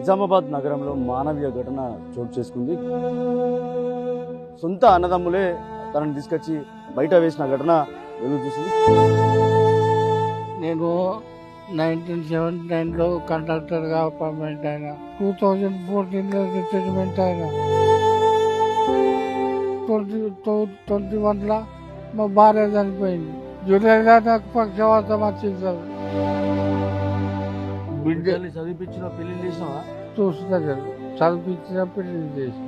నిజామాబాద్ నగరంలో మానవీయ ఘటన చోటు చేసుకుంది. సొంత అన్నదమ్ములే తనని తీసుకొచ్చి బయట వేసిన ఘటన వెలుగు చూసింది. నేను 1979లో కండక్టర్గా అపాయింట్మెంట్ అయినా, 2014లో రిటైర్మెంట్ అయినా, 2021లో మా భార్య చనిపోయింది. జూలైలో నాకు పక్షవాతం వచ్చింది సార్. బిడ్డల్ని చదివించిన పెళ్లి చేసినావా? చూస్తా కదా, చదివించిన పెళ్లి చేసిన.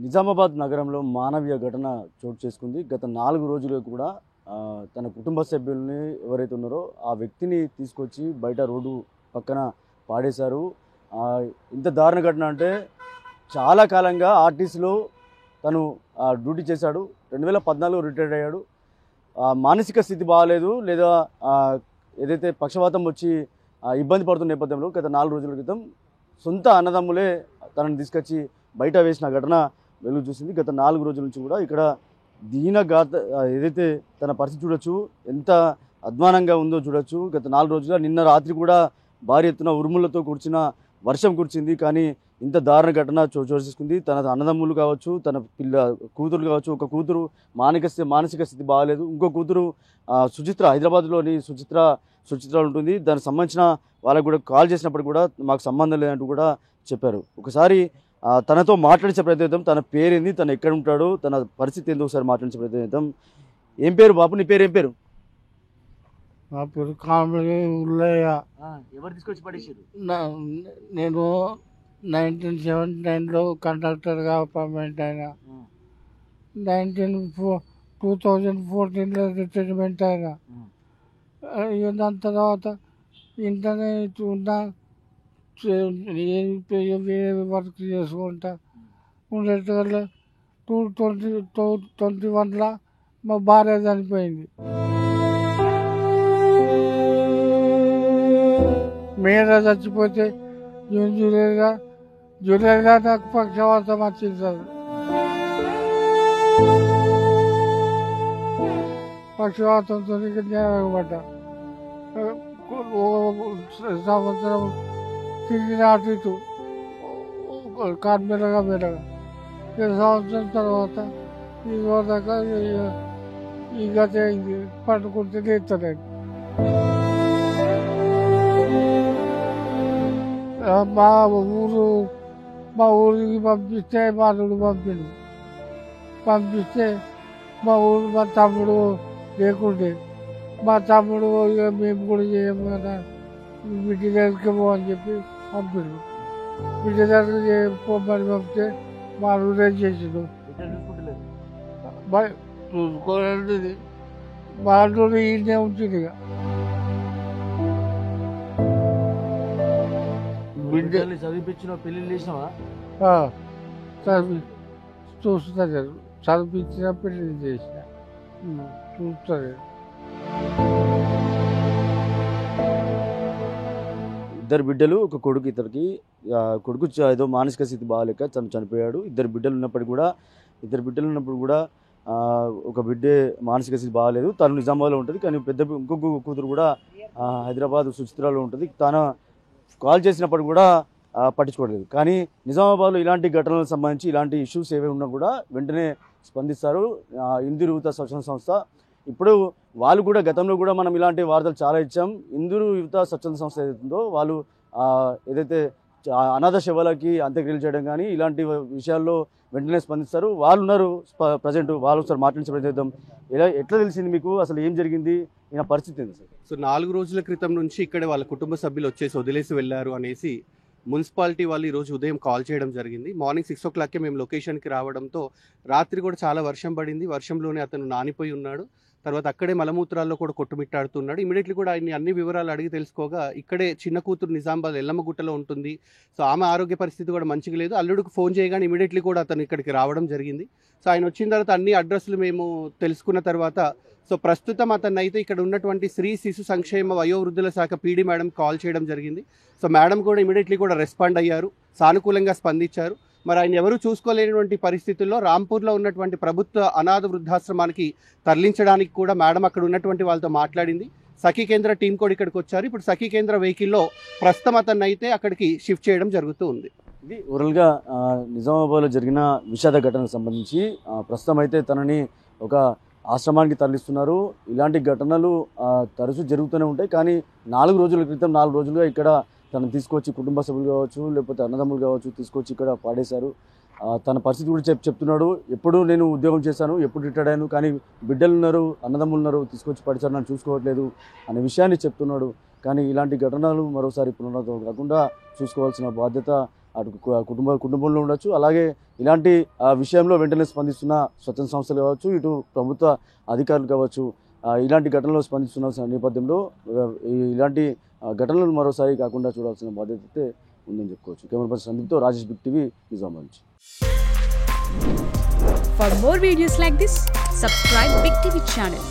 నిజామాబాద్ నగరంలో మానవీయ ఘటన చోటు చేసుకుంది. గత 4 రోజులుగా కూడా తన కుటుంబ సభ్యుల్ని ఎవరైతే ఉన్నారో ఆ వ్యక్తిని తీసుకొచ్చి బయట రోడ్డు పక్కన పాడేశారు. ఇంత దారుణ ఘటన అంటే చాలా కాలంగా ఆర్టీసీలో తను డ్యూటీ చేశాడు. 2014 రిటైర్డ్ అయ్యాడు. మానసిక స్థితి బాగాలేదు, లేదా ఏదైతే పక్షవాతం వచ్చి ఇబ్బంది పడుతున్న నేపథ్యంలో గత 4 రోజుల క్రితం సొంత అన్నదమ్ములే తనని తీసుకొచ్చి బయట వేసిన ఘటన వెలుగు చూసింది. గత 4 రోజుల నుంచి కూడా ఇక్కడ దీనగాథ ఏదైతే తన పరిస్థితి చూడొచ్చు, ఎంత అధ్వానంగా ఉందో చూడొచ్చు. గత 4 రోజులుగా నిన్న రాత్రి కూడా భారీ ఎత్తున ఉరుములతో కూర్చిన వర్షం కురిచింది. కానీ ఇంత దారుణ ఘటన చోటు చేసుకుంది. తన అన్నదమ్ములు కావచ్చు, తన కూతురు కావచ్చు. ఒక కూతురు మానసిక స్థితి బాగాలేదు. ఇంకో కూతురు సుచిత్ర, హైదరాబాద్లోని సుచిత్ర ఉంటుంది. దానికి సంబంధించిన వాళ్ళకు కూడా కాల్ చేసినప్పుడు కూడా మాకు సంబంధం లేదంటూ కూడా చెప్పారు. ఒకసారి తనతో మాట్లాడించే ప్రయత్నం, తన పేరేంది, తను ఎక్కడ ఉంటాడు, తన పరిస్థితి ఏందో ఒకసారి మాట్లాడించే ప్రయత్నం. ఏం పేరు బాబు, నీ పేరు ఏం పేరు? నా పేరు కామెడీ ఉల్లయ్య. ఎవరు తీసుకొచ్చి పడేసారు? నేను 1979లో కండక్టర్గా అపాయింట్మెంట్ అయినా, 2014లో రిటైర్మెంట్ అయినా. దాని తర్వాత ఇంటర్నెట్ ఉన్నా వేరే వర్క్ చేసుకుంటా ఉండేటోళ్ళ. 2021లో మా భార్య చనిపోయింది. మేలో చచ్చిపోతే జూలైలో నాకు పక్షవాతం వచ్చింది సార్. పక్షవాతంతో న్యాయపడ్డా. సంవత్సరం తిరిగిన అటు ఇటు మెల్లగా 2 సంవత్సరం తర్వాత దాకా ఈ గత పట్టుకుంటే లేస్తలేదు. మా ఊరికి పంపిస్తే మా అల్లుడు పంపిస్తే మా తమ్ముడు లేకుండే. మా తమ్ముడు ఇక మేము కూడా చేయము కదా, బిడ్డ దగ్గరికి పోవని చెప్పి పంపిండు. బిడ్డ దగ్గరికి పోమని పంపితే మా అల్లుడు ఏం చేసిండు, చూసుకోలేదు. మా అల్లుడు ఈయనే ఉంచింది. ఇక బిడ్డల్ని చదివించిన పెళ్లి చేసినావా? చూస్తా కదా, చదివించిన పెళ్లి చేసిన. చూస్తారు. ఇద్దరు బిడ్డలు, ఒక కొడుకు. కొడుకు ఏదో మానసిక స్థితి బాగాలేక తను చనిపోయాడు. ఇద్దరు బిడ్డలు ఉన్నప్పుడు కూడా ఒక బిడ్డే మానసిక స్థితి బాగాలేదు. తను నిజామాబాద్లో ఉంటుంది. కానీ ఇంకొక కూతురు కూడా హైదరాబాద్ సుచిత్రలో ఉంటుంది. తను కాల్ చేసినప్పుడు కూడా పట్టించుకోవట్లేదు. కానీ నిజామాబాద్లో ఇలాంటి ఘటనలకు సంబంధించి ఇలాంటి ఇష్యూస్ ఏవి ఉన్నా కూడా వెంటనే స్పందిస్తారు ఇందిరు యువత స్వచ్ఛంద సంస్థ. ఇప్పుడు వాళ్ళు కూడా గతంలో కూడా మనం ఇలాంటి వార్తలు చాలా ఇచ్చాం. ఇందిరు యువత స్వచ్ఛంద సంస్థ ఏదైతుందో వాళ్ళు ఏదైతే అనాథ శవాలకి అంత్యక్రియలు చేయడం కానీ ఇలాంటి విషయాల్లో వెంటనే స్పందిస్తారు. వాళ్ళు ఉన్నారు ప్రజెంట్, వాళ్ళు ఒకసారి మాట్లాడించే ప్రయత్నం. ఎట్లా తెలిసింది మీకు, అసలు ఏం జరిగింది, ఈయన పరిస్థితి ఏంది సార్? సో 4 రోజుల క్రితం నుంచి ఇక్కడ వాళ్ళ కుటుంబ సభ్యులు వచ్చేసి వదిలేసి వెళ్ళారు అనేసి మున్సిపాలిటీ వాళ్ళు ఈరోజు ఉదయం కాల్ చేయడం జరిగింది. మార్నింగ్ 6 o'clockకే మేము లొకేషన్కి రావడంతో రాత్రి కూడా చాలా వర్షం పడింది. వర్షంలోనే అతను నానిపోయి ఉన్నాడు. తర్వాత అక్కడే మలమూత్రాల్లో కూడా కొట్టుమిట్టాడుతున్నాడు. ఇమీడియట్లీ కూడా ఆయన అన్ని వివరాలు అడిగి తెలుసుకోగా ఇక్కడే చిన్న కూతురు నిజామాబాద్ ఎల్లమ్మగుట్టలో ఉంటుంది. సో ఆమె ఆరోగ్య పరిస్థితి కూడా మంచిగా లేదు. అల్లుడికి ఫోన్ చేయగానే ఇమీడియట్లీ కూడా అతను ఇక్కడికి రావడం జరిగింది. సో ఆయన వచ్చిన తర్వాత అన్ని అడ్రస్లు మేము తెలుసుకున్న తర్వాత సో ప్రస్తుతం అతన్ని అయితే ఇక్కడ ఉన్నటువంటి శ్రీ శిశు సంక్షేమ వయోవృద్ధుల శాఖ పీడీ మేడం కాల్ చేయడం జరిగింది. సో మేడం కూడా ఇమీడియట్లీ కూడా రెస్పాండ్ అయ్యారు, సానుకూలంగా స్పందించారు. మరి ఆయన ఎవరు చూసుకోలేనటువంటి పరిస్థితుల్లో రాంపూర్లో ఉన్నటువంటి ప్రభుత్వ అనాథ వృద్ధాశ్రమానికి తరలించడానికి కూడా మేడం అక్కడ ఉన్నటువంటి వాళ్ళతో మాట్లాడింది. సఖీ కేంద్ర టీం కూడా ఇక్కడికి వచ్చారు. ఇప్పుడు సఖీ కేంద్ర వెహికల్లో ప్రస్తుతం అతన్ని అయితే అక్కడికి షిఫ్ట్ చేయడం జరుగుతూ ఉంది. ఇది ఓవరాల్గా నిజామాబాద్లో జరిగిన విషాద ఘటనకు సంబంధించి ప్రస్తుతం అయితే తనని ఒక ఆశ్రమానికి తరలిస్తున్నారు. ఇలాంటి ఘటనలు తరచూ జరుగుతూనే ఉంటాయి. కానీ 4 రోజుల క్రితం 4 రోజులుగా ఇక్కడ తను తీసుకొచ్చి కుటుంబ సభ్యులు కావచ్చు, లేకపోతే అన్నదమ్ములు కావచ్చు, తీసుకొచ్చి ఇక్కడ పాడేశారు. తన పరిస్థితి కూడా చెప్తున్నాడు. ఎప్పుడు నేను ఉద్యోగం చేశాను, ఎప్పుడు రిటైర్డ్ అయ్యాను, కానీ బిడ్డలు ఉన్నారు, అన్నదమ్ములు ఉన్నారు, తీసుకొచ్చి పడిచారు, నన్ను చూసుకోవట్లేదు అనే విషయాన్ని చెప్తున్నాడు. కానీ ఇలాంటి ఘటనలు మరోసారి పునరావృతం కాకుండా చూసుకోవాల్సిన బాధ్యత అటు కుటుంబంలో ఉండొచ్చు. అలాగే ఇలాంటి విషయంలో వెంటనే స్పందిస్తున్న స్వచ్ఛంద సంస్థలు కావచ్చు, ఇటు ప్రభుత్వ అధికారులు కావచ్చు, ఇలాంటి ఘటనలో స్పందిస్తున్న నేపథ్యంలో ఇలాంటి ఘటనలు మరోసారి కాకుండా చూడాల్సిన బాధ్యత అయితే ఉందని చెప్పుకోవచ్చు. కెమెరా పర్సన్ సందీప్తో రాజేష్, బిగ్ టీవీ, నిజామాబాద్ నుంచి. For more videos like this, subscribe Big TV channel.